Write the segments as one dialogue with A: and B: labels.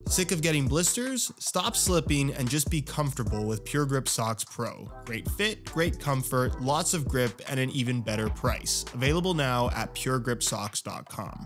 A: Sick of getting blisters? Stop slipping and just be comfortable with Pure Grip Socks Pro. Great fit, great comfort, lots of grip, and an even better price. Available now at puregripsocks.com.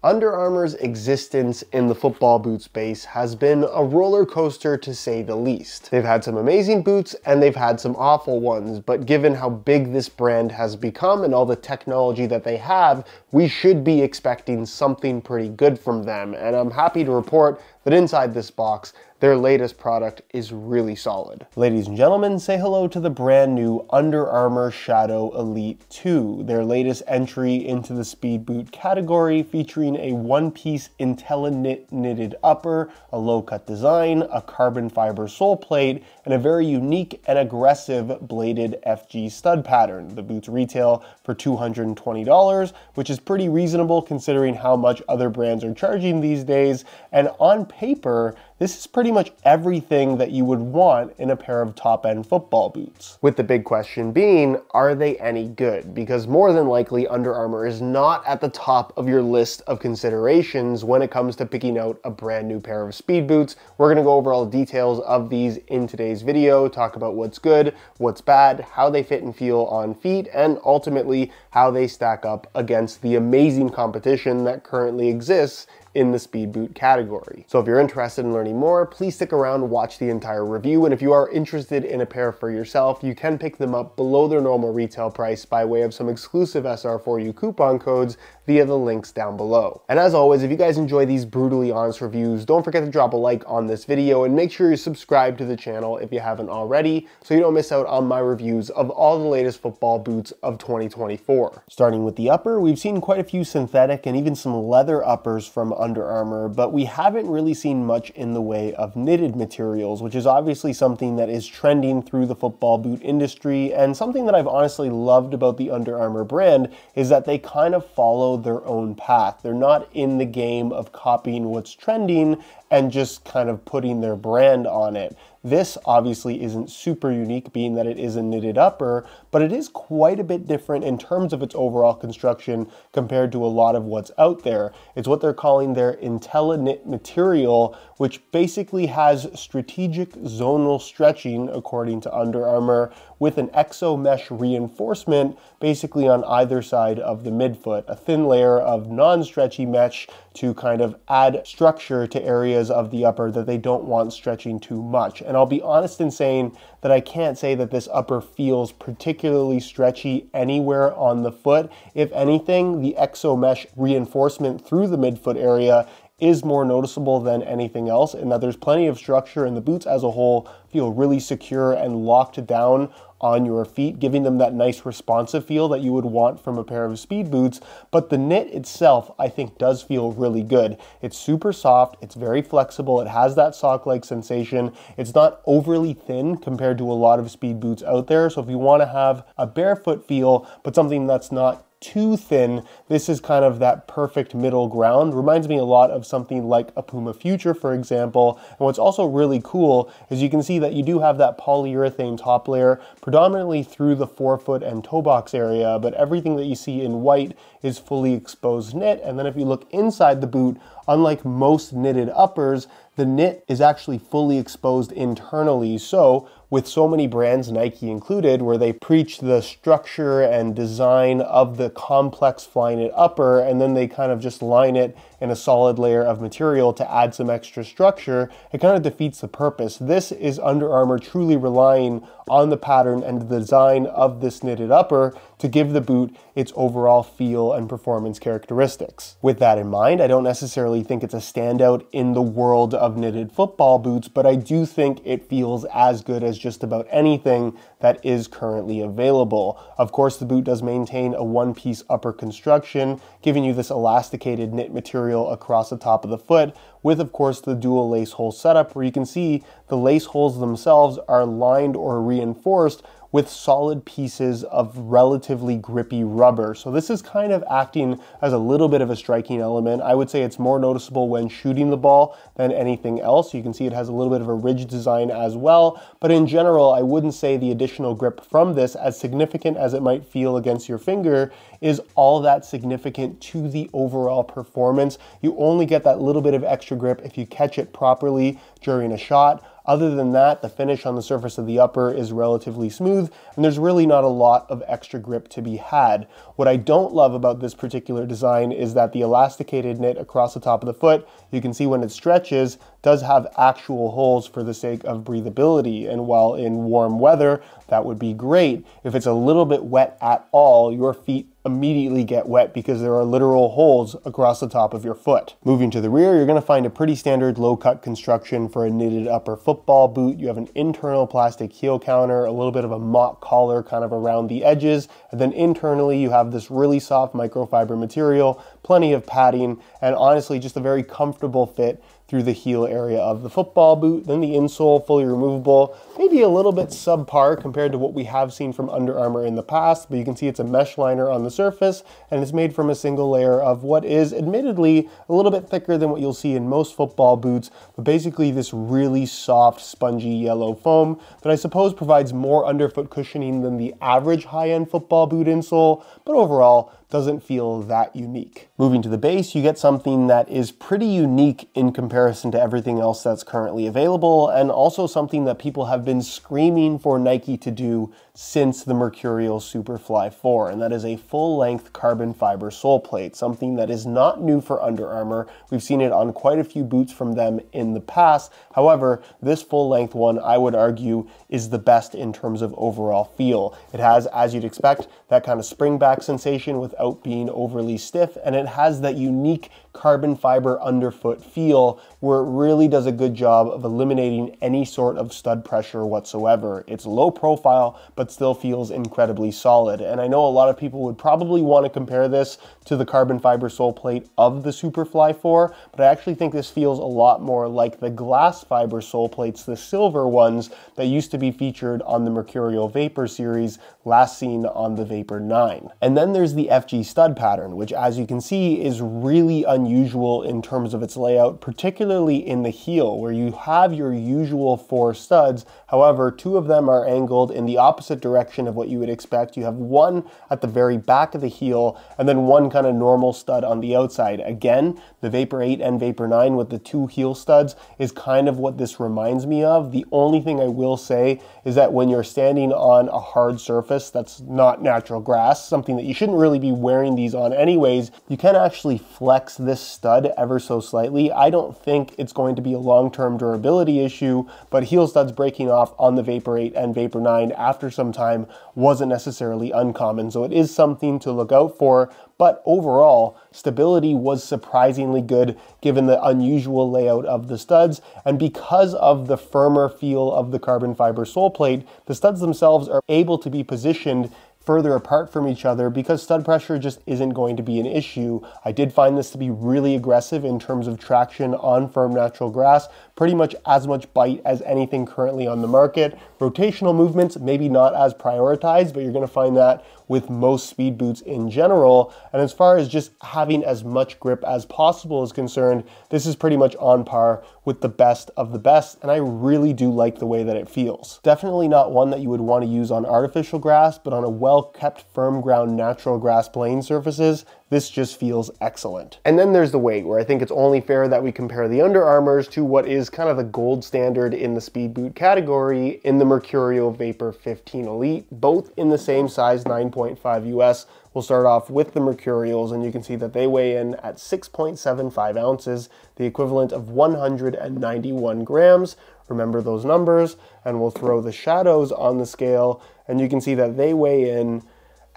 B: Under Armour's existence in the football boot space has been a roller coaster to say the least. They've had some amazing boots and they've had some awful ones, but given how big this brand has become and all the technology that they have, we should be expecting something pretty good from them. And I'm happy to report that inside this box, their latest product is really solid. Ladies and gentlemen, say hello to the brand new Under Armour Shadow Elite 2, their latest entry into the speed boot category, featuring a one-piece IntelliKnit knitted upper, a low-cut design, a carbon fiber sole plate, and a very unique and aggressive bladed FG stud pattern. The boots retail for $220, which is pretty reasonable considering how much other brands are charging these days, and on paper, this is pretty much everything that you would want in a pair of top-end football boots. With the big question being, are they any good? Because more than likely, Under Armour is not at the top of your list of considerations when it comes to picking out a brand new pair of speed boots. We're gonna go over all the details of these in today's video, talk about what's good, what's bad, how they fit and feel on feet, and ultimately how they stack up against the amazing competition that currently exists in the speed boot category. So if you're interested in learning more, please stick around, watch the entire review, and if you are interested in a pair for yourself, you can pick them up below their normal retail price by way of some exclusive SR4U coupon codes via the links down below. And as always, if you guys enjoy these brutally honest reviews, don't forget to drop a like on this video and make sure you subscribe to the channel if you haven't already, so you don't miss out on my reviews of all the latest football boots of 2024. Starting with the upper, we've seen quite a few synthetic and even some leather uppers from Under Armour, but we haven't really seen much in the way of knitted materials, which is obviously something that is trending through the football boot industry, and something that I've honestly loved about the Under Armour brand is that they kind of follow their own path. They're not in the game of copying what's trending and just kind of putting their brand on it. This obviously isn't super unique, being that it is a knitted upper, but it is quite a bit different in terms of its overall construction compared to a lot of what's out there. It's what they're calling their IntelliKnit material, which basically has strategic zonal stretching, according to Under Armour, with an exo mesh reinforcement basically on either side of the midfoot, a thin layer of non-stretchy mesh to kind of add structure to areas of the upper that they don't want stretching too much. And I'll be honest in saying that I can't say that this upper feels particularly stretchy anywhere on the foot. If anything, the exo mesh reinforcement through the midfoot area is more noticeable than anything else, and that there's plenty of structure, and the boots as a whole feel really secure and locked down on your feet, giving them that nice responsive feel that you would want from a pair of speed boots. But the knit itself, I think, does feel really good. It's super soft, it's very flexible, it has that sock-like sensation. It's not overly thin compared to a lot of speed boots out there, so if you want to have a barefoot feel, but something that's not too thin, this is kind of that perfect middle ground. Reminds me a lot of something like a Puma Future, for example. And what's also really cool is you can see that you do have that polyurethane top layer predominantly through the forefoot and toe box area, but everything that you see in white is fully exposed knit. And then if you look inside the boot, unlike most knitted uppers, the knit is actually fully exposed internally. So with so many brands, Nike included, where they preach the structure and design of the complex Flyknit upper, and then they kind of just line it in a solid layer of material to add some extra structure, it kind of defeats the purpose. This is Under Armour truly relying on the pattern and the design of this knitted upper to give the boot its overall feel and performance characteristics. With that in mind, I don't necessarily think it's a standout in the world of knitted football boots, but I do think it feels as good as just about anything that is currently available. Of course, the boot does maintain a one-piece upper construction, giving you this elasticated knit material across the top of the foot, with of course the dual lace hole setup, where you can see the lace holes themselves are lined or reinforced with solid pieces of relatively grippy rubber. So this is kind of acting as a little bit of a striking element. I would say it's more noticeable when shooting the ball than anything else. You can see it has a little bit of a ridge design as well, but in general, I wouldn't say the additional grip from this, as significant as it might feel against your finger, is all that significant to the overall performance. You only get that little bit of extra grip if you catch it properly during a shot. Other than that, the finish on the surface of the upper is relatively smooth, and there's really not a lot of extra grip to be had. What I don't love about this particular design is that the elasticated knit across the top of the foot, you can see when it stretches, does have actual holes for the sake of breathability. And while in warm weather, that would be great, if it's a little bit wet at all, your feet immediately get wet because there are literal holes across the top of your foot. Moving to the rear, you're going to find a pretty standard low-cut construction for a knitted upper football boot. You have an internal plastic heel counter, a little bit of a mock collar kind of around the edges, and then internally you have this really soft microfiber material, plenty of padding, and honestly just a very comfortable fit through the heel area of the football boot. Then the insole, fully removable, maybe a little bit subpar compared to what we have seen from Under Armour in the past, but you can see it's a mesh liner on the surface, and it's made from a single layer of what is admittedly a little bit thicker than what you'll see in most football boots, but basically this really soft, spongy yellow foam that I suppose provides more underfoot cushioning than the average high-end football boot insole, but overall doesn't feel that unique. Moving to the base, you get something that is pretty unique in comparison to everything else that's currently available, and also something that people have been screaming for Nike to do since the Mercurial Superfly 4, and that is a full-length carbon fiber sole plate, something that is not new for Under Armour. We've seen it on quite a few boots from them in the past. However, this full-length one, I would argue, is the best in terms of overall feel. It has, as you'd expect, that kind of spring back sensation without being overly stiff, and it has that unique carbon fiber underfoot feel where it really does a good job of eliminating any sort of stud pressure whatsoever. It's low profile, but still feels incredibly solid. And I know a lot of people would probably want to compare this to the carbon fiber sole plate of the Superfly 4, but I actually think this feels a lot more like the glass fiber sole plates, the silver ones that used to be featured on the Mercurial Vapor series, last seen on the Vapor 9. And then there's the FG stud pattern, which as you can see is really unusual in terms of its layout, particularly in the heel, where you have your usual 4 studs. However, 2 of them are angled in the opposite direction of what you would expect. You have one at the very back of the heel, and then one kind of normal stud on the outside. Again, the Vapor 8 and Vapor 9 with the 2 heel studs is kind of what this reminds me of. The only thing I will say is that when you're standing on a hard surface that's not natural grass, something that you shouldn't really be wearing these on anyways, you can actually flex this stud ever so slightly. I don't think it's going to be a long-term durability issue, but heel studs breaking off on the Vapor 8 and Vapor 9 after some time wasn't necessarily uncommon, so it is something to look out for. But overall, stability was surprisingly good given the unusual layout of the studs, and because of the firmer feel of the carbon fiber sole plate, the studs themselves are able to be positioned further apart from each other because stud pressure just isn't going to be an issue. I did find this to be really aggressive in terms of traction on firm natural grass, pretty much as much bite as anything currently on the market. Rotational movements, maybe not as prioritized, but you're going to find that with most speed boots in general. And as far as just having as much grip as possible is concerned, this is pretty much on par with the best of the best, and I really do like the way that it feels. Definitely not one that you would want to use on artificial grass, but on a well-kept firm ground natural grass playing surfaces, this just feels excellent. And then there's the weight, where I think it's only fair that we compare the Under Armours to what is kind of the gold standard in the speed boot category in the Mercurial Vapor 15 Elite, both in the same size, 9.5 US. We'll start off with the Mercurials, and you can see that they weigh in at 6.75 ounces, the equivalent of 191 grams. Remember those numbers, and we'll throw the Shadows on the scale, and you can see that they weigh in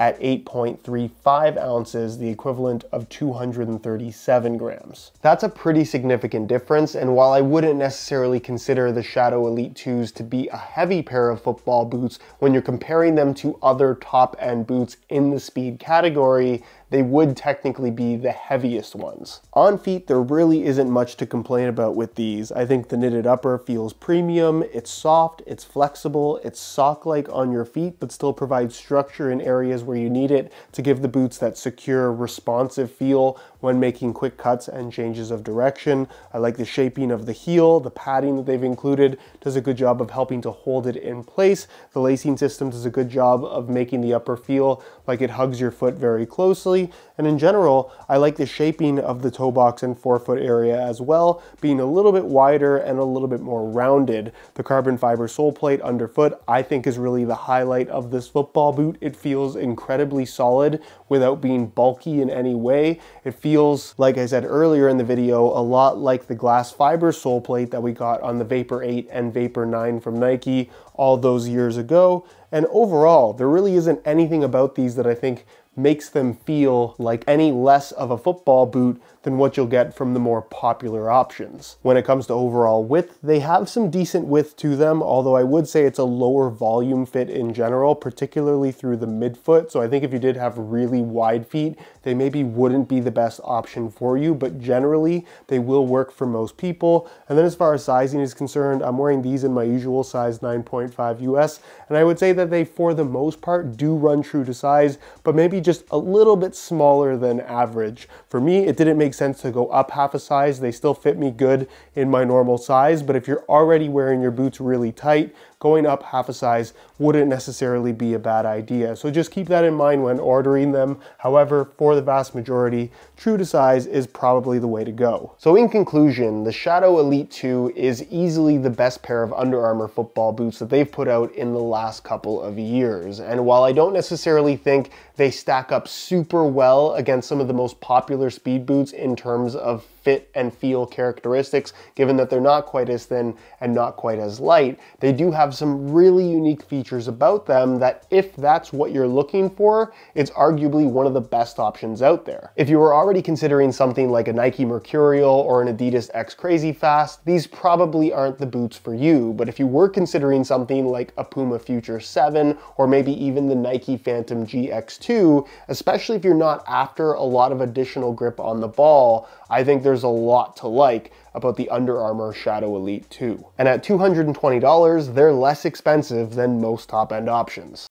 B: at 8.35 ounces, the equivalent of 237 grams. That's a pretty significant difference, and while I wouldn't necessarily consider the Shadow Elite 2s to be a heavy pair of football boots, when you're comparing them to other top-end boots in the speed category, they would technically be the heaviest ones. On feet, there really isn't much to complain about with these. I think the knitted upper feels premium, it's soft, it's flexible, it's sock-like on your feet, but still provides structure in areas where you need it to give the boots that secure, responsive feel when making quick cuts and changes of direction. I like the shaping of the heel. The padding that they've included does a good job of helping to hold it in place. The lacing system does a good job of making the upper feel like it hugs your foot very closely. And in general, I like the shaping of the toe box and forefoot area as well, being a little bit wider and a little bit more rounded. The carbon fiber sole plate underfoot, I think, is really the highlight of this football boot. It feels incredibly solid without being bulky in any way. It feels, like I said earlier in the video, a lot like the glass fiber sole plate that we got on the Vapor 8 and Vapor 9 from Nike all those years ago. And overall, there really isn't anything about these that I think makes them feel like any less of a football boot than what you'll get from the more popular options. When it comes to overall width, they have some decent width to them, although I would say it's a lower volume fit in general, particularly through the midfoot. So I think if you did have really wide feet, they maybe wouldn't be the best option for you, but generally they will work for most people. And then as far as sizing is concerned, I'm wearing these in my usual size 9.5 US, and I would say that they, for the most part, do run true to size, but maybe just a little bit smaller than average. For me, it didn't make sense to go up half a size. They still fit me good in my normal size, but if you're already wearing your boots really tight, going up half a size wouldn't necessarily be a bad idea. So just keep that in mind when ordering them. However, for the vast majority, true to size is probably the way to go. So in conclusion, the Shadow Elite 2 is easily the best pair of Under Armour football boots that they've put out in the last couple of years. And while I don't necessarily think they stack up super well against some of the most popular speed boots in terms of fit and feel characteristics, given that they're not quite as thin and not quite as light, they do have some really unique features about them that, if that's what you're looking for, it's arguably one of the best options out there. If you were already considering something like a Nike Mercurial or an Adidas X Crazy Fast, these probably aren't the boots for you. But if you were considering something like a Puma Future 7 or maybe even the Nike Phantom GX2, especially if you're not after a lot of additional grip on the ball, I think there's a lot to like about the Under Armour Shadow Elite 2. And at $220, they're less expensive than most top-end options.